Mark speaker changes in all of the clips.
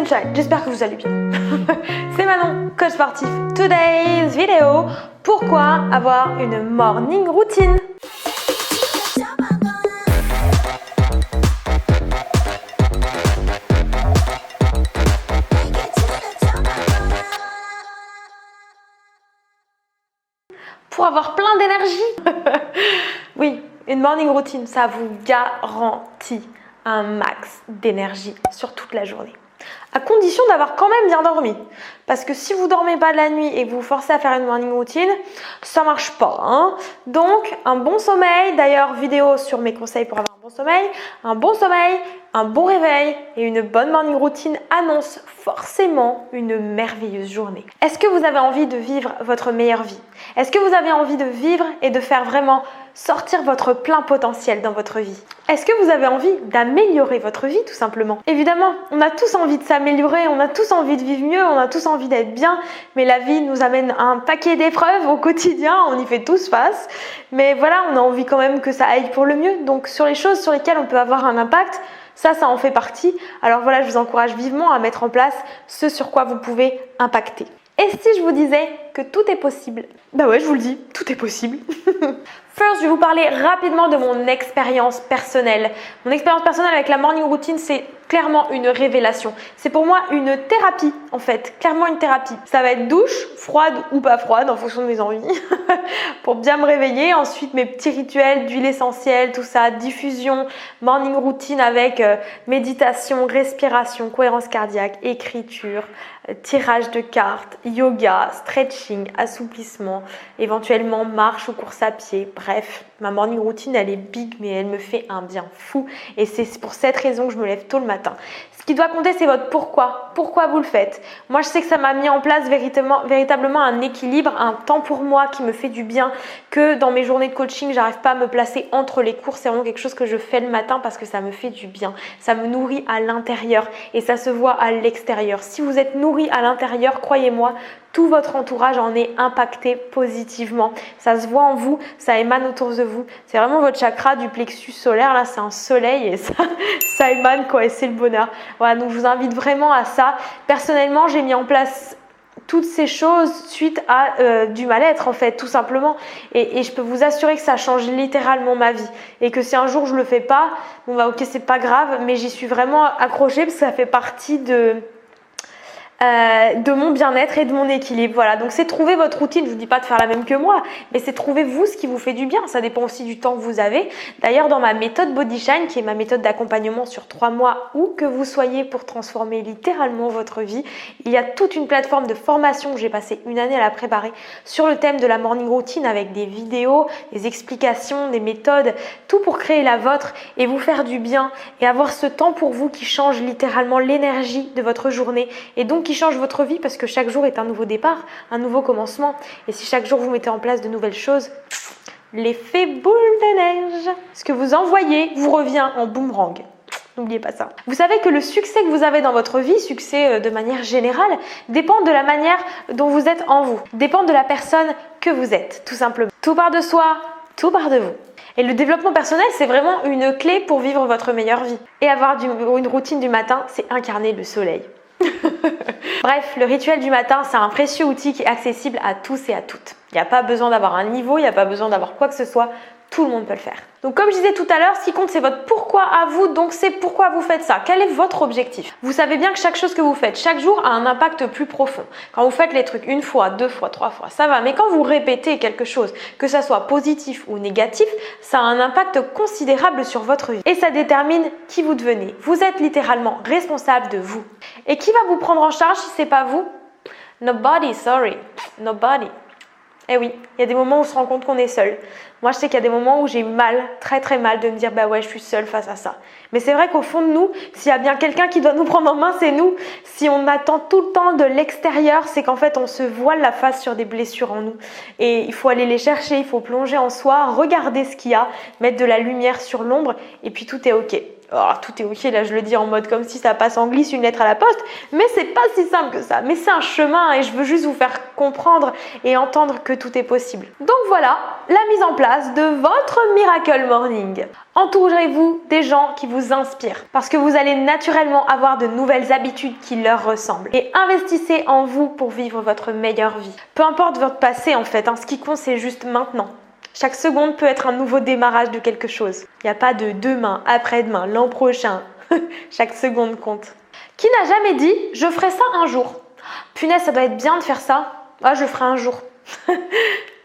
Speaker 1: sunshine, j'espère que vous allez bien. C'est Manon, coach sportif. Today's video, pourquoi avoir une morning routine? Pour avoir plein d'énergie. Oui, une morning routine, ça vous garantit un max d'énergie sur toute la journée. À condition d'avoir quand même bien dormi. Parce que si vous ne dormez pas de la nuit et que vous vous forcez à faire une morning routine, ça ne marche pas. Hein. Donc, un bon sommeil, d'ailleurs, vidéo sur mes conseils pour avoir un bon sommeil, un bon réveil et une bonne morning routine annoncent forcément une merveilleuse journée. Est-ce que vous avez envie de vivre votre meilleure vie? Est-ce que vous avez envie de vivre et de faire vraiment sortir votre plein potentiel dans votre vie? Est-ce que vous avez envie d'améliorer votre vie tout simplement? Évidemment, on a tous envie de s'améliorer, on a tous envie de vivre mieux, on a tous envie d'être bien, mais la vie nous amène un paquet d'épreuves au quotidien, on y fait tous face, mais voilà, on a envie quand même que ça aille pour le mieux. Donc sur les choses sur lesquelles on peut avoir un impact, ça en fait partie. Alors voilà, je vous encourage vivement à mettre en place ce sur quoi vous pouvez impacter. Et si je vous disais que tout est possible? Bah ouais, je vous le dis, tout est possible. First, je vais vous parler rapidement de mon expérience personnelle. Mon expérience personnelle avec la morning routine, c'est clairement une révélation. C'est pour moi une thérapie, en fait, clairement une thérapie. Ça va être douche, froide ou pas froide, en fonction de mes envies, pour bien me réveiller. Ensuite, mes petits rituels d'huile essentielle, tout ça, diffusion, morning routine avec méditation, respiration, cohérence cardiaque, écriture, tirage de cartes, yoga, stretching, assouplissement, éventuellement marche ou course à pied. Bref, ma morning routine, elle est big, mais elle me fait un bien fou. Et c'est pour cette raison que je me lève tôt le matin. Ce qui doit compter, c'est votre pourquoi. Pourquoi vous le faites? Moi, je sais que ça m'a mis en place véritablement un équilibre, un temps pour moi qui me fait du bien, que dans mes journées de coaching, j'arrive pas à me placer entre les cours. C'est vraiment quelque chose que je fais le matin parce que ça me fait du bien. Ça me nourrit à l'intérieur et ça se voit à l'extérieur. Si vous êtes nourri à l'intérieur, croyez-moi, tout votre entourage en est impacté positivement. Ça se voit en vous, ça émane autour de vous. C'est vraiment votre chakra du plexus solaire, là c'est un soleil et ça émane quoi, et c'est le bonheur. Voilà, donc je vous invite vraiment à ça. Personnellement, j'ai mis en place toutes ces choses suite à du mal-être en fait, tout simplement. Et je peux vous assurer que ça change littéralement ma vie. Et que si un jour je le fais pas, bon bah ok, c'est pas grave, mais j'y suis vraiment accrochée parce que ça fait partie de mon bien-être et de mon équilibre. Voilà, donc c'est trouver votre routine. Je vous dis pas de faire la même que moi, mais c'est trouver vous ce qui vous fait du bien. Ça dépend aussi du temps que vous avez. D'ailleurs, dans ma méthode Body Shine, qui est ma méthode d'accompagnement sur 3 mois, où que vous soyez pour transformer littéralement votre vie, il y a toute une plateforme de formation que j'ai passé une année à la préparer sur le thème de la morning routine avec des vidéos, des explications, des méthodes, tout pour créer la vôtre et vous faire du bien et avoir ce temps pour vous qui change littéralement l'énergie de votre journée et donc qui change votre vie parce que chaque jour est un nouveau départ, un nouveau commencement. Et si chaque jour vous mettez en place de nouvelles choses, l'effet boule de neige, ce que vous envoyez vous revient en boomerang. N'oubliez pas ça. Vous savez que le succès que vous avez dans votre vie, succès de manière générale, dépend de la manière dont vous êtes en vous, dépend de la personne que vous êtes, tout simplement. Tout part de soi, tout part de vous. Et le développement personnel, c'est vraiment une clé pour vivre votre meilleure vie. Et avoir une routine du matin, c'est incarner le soleil. Bref, le rituel du matin, c'est un précieux outil qui est accessible à tous et à toutes. Il n'y a pas besoin d'avoir un niveau, il n'y a pas besoin d'avoir quoi que ce soit. Tout le monde peut le faire. Donc comme je disais tout à l'heure, ce qui compte c'est votre pourquoi à vous, donc c'est pourquoi vous faites ça. Quel est votre objectif? Vous savez bien que chaque chose que vous faites chaque jour a un impact plus profond. Quand vous faites les trucs une fois, 2 fois, 3 fois, ça va. Mais quand vous répétez quelque chose, que ça soit positif ou négatif, ça a un impact considérable sur votre vie. Et ça détermine qui vous devenez. Vous êtes littéralement responsable de vous. Et qui va vous prendre en charge si c'est pas vous? Nobody, sorry. Nobody. Eh oui, il y a des moments où on se rend compte qu'on est seul. Moi, je sais qu'il y a des moments où j'ai eu mal, très très mal, de me dire bah ouais, je suis seule face à ça. Mais c'est vrai qu'au fond de nous, s'il y a bien quelqu'un qui doit nous prendre en main, c'est nous. Si on attend tout le temps de l'extérieur, c'est qu'en fait, on se voile la face sur des blessures en nous. Et il faut aller les chercher, il faut plonger en soi, regarder ce qu'il y a, mettre de la lumière sur l'ombre, et puis tout est ok. Oh, tout est ok, là je le dis en mode comme si ça passe en glisse une lettre à la poste, mais c'est pas si simple que ça. Mais c'est un chemin et je veux juste vous faire comprendre et entendre que tout est possible. Donc voilà, la mise en place de votre Miracle Morning. Entourez-vous des gens qui vous inspirent parce que vous allez naturellement avoir de nouvelles habitudes qui leur ressemblent. Et investissez en vous pour vivre votre meilleure vie. Peu importe votre passé en fait, ce qui compte c'est juste maintenant. Chaque seconde peut être un nouveau démarrage de quelque chose. Il n'y a pas de demain, après-demain, l'an prochain. Chaque seconde compte. Qui n'a jamais dit « je ferai ça un jour ». Punaise, ça doit être bien de faire ça. Ah, je le ferai un jour.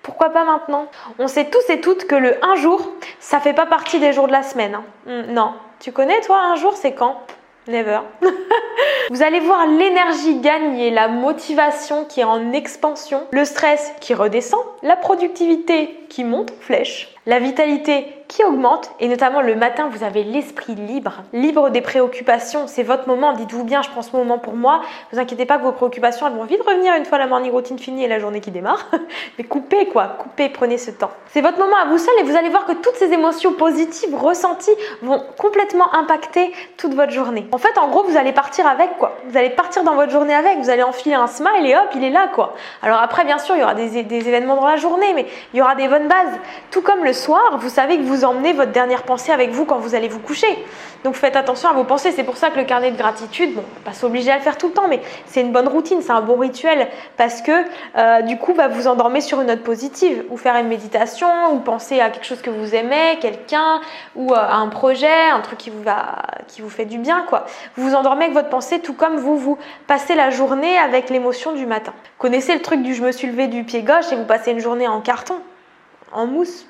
Speaker 1: Pourquoi pas maintenant? On sait tous et toutes que le un jour, ça fait pas partie des jours de la semaine. Non. Tu connais toi un jour, c'est quand? Never. Vous allez voir l'énergie gagner, la motivation qui est en expansion, le stress qui redescend, la productivité qui monte en flèche, la vitalité qui augmente et notamment le matin, vous avez l'esprit libre des préoccupations. C'est votre moment, dites-vous bien, je prends ce moment pour moi. Ne vous inquiétez pas que vos préoccupations, elles vont vite revenir une fois la morning routine finie et la journée qui démarre. Mais coupez, prenez ce temps. C'est votre moment à vous seul et vous allez voir que toutes ces émotions positives ressenties vont complètement impacter toute votre journée. En fait, en gros, vous allez partir avec quoi. Vous allez partir dans votre journée avec, vous allez enfiler un smile et hop, il est là quoi. Alors après, bien sûr, il y aura des événements dans la journée, mais il y aura des bonnes bases. Tout comme le soir, vous savez que vous emmenez votre dernière pensée avec vous quand vous allez vous coucher. Donc faites attention à vos pensées. C'est pour ça que le carnet de gratitude, bon, pas s'obliger à le faire tout le temps, mais c'est une bonne routine, c'est un bon rituel parce que du coup, vous endormez sur une note positive ou faire une méditation ou penser à quelque chose que vous aimez, quelqu'un ou à un projet, un truc qui vous fait du bien quoi. Vous vous endormez avec votre pensée tout comme vous passez la journée avec l'émotion du matin. Connaissez le truc du je me suis levé du pied gauche et vous passez une journée en carton, en mousse.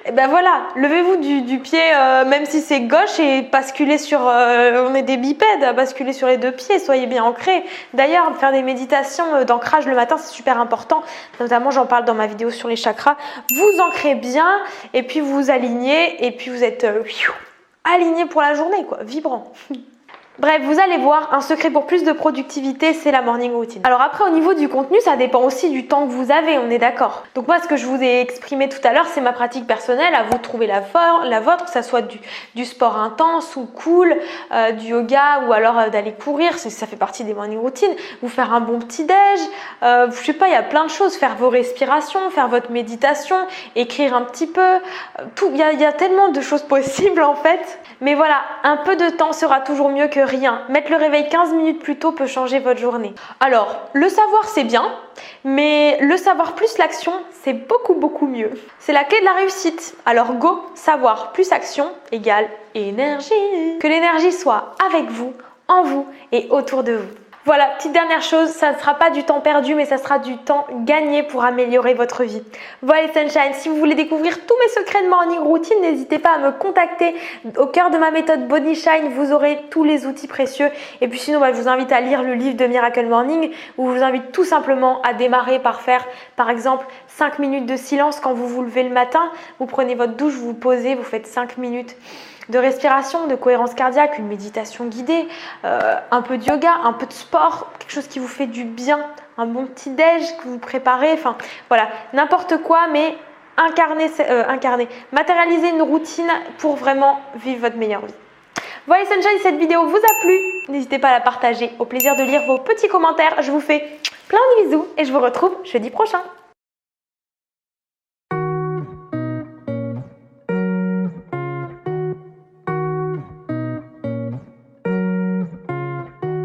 Speaker 1: Et ben voilà, levez-vous du pied même si c'est gauche et basculez sur on est des bipèdes, basculez sur les deux pieds, soyez bien ancrés. D'ailleurs, faire des méditations d'ancrage le matin, c'est super important. Notamment, j'en parle dans ma vidéo sur les chakras. Vous ancrez bien et puis vous vous alignez et puis vous êtes aligné pour la journée quoi, vibrant. Bref, vous allez voir, un secret pour plus de productivité, c'est la morning routine. Alors après, au niveau du contenu, ça dépend aussi du temps que vous avez, on est d'accord. Donc moi, ce que je vous ai exprimé tout à l'heure, c'est ma pratique personnelle, à vous de trouver la vôtre, que ça soit du sport intense ou cool, du yoga ou alors d'aller courir, ça fait partie des morning routines, vous faire un bon petit déj, je sais pas, il y a plein de choses, faire vos respirations, faire votre méditation, écrire un petit peu, tout, il y a tellement de choses possibles en fait. Mais voilà, un peu de temps sera toujours mieux que rien. Mettre le réveil 15 minutes plus tôt peut changer votre journée. Alors, le savoir c'est bien, mais le savoir plus l'action, c'est beaucoup mieux. C'est la clé de la réussite. Alors go, savoir plus action égale énergie. Que l'énergie soit avec vous, en vous et autour de vous. Voilà, petite dernière chose, ça ne sera pas du temps perdu, mais ça sera du temps gagné pour améliorer votre vie. Voilà les Sunshine, si vous voulez découvrir tous mes secrets de morning routine, n'hésitez pas à me contacter. Au cœur de ma méthode Body Shine, vous aurez tous les outils précieux. Et puis sinon, je vous invite à lire le livre de Miracle Morning, où je vous invite tout simplement à démarrer par faire, par exemple, 5 minutes de silence quand vous vous levez le matin. Vous prenez votre douche, vous vous posez, vous faites 5 minutes de respiration, de cohérence cardiaque, une méditation guidée, un peu de yoga, un peu de sport, quelque chose qui vous fait du bien, un bon petit déj que vous préparez, enfin voilà, n'importe quoi, mais matérialiser une routine pour vraiment vivre votre meilleure vie. Voilà les Sunshine, cette vidéo vous a plu, n'hésitez pas à la partager, au plaisir de lire vos petits commentaires, je vous fais plein de bisous et je vous retrouve jeudi prochain.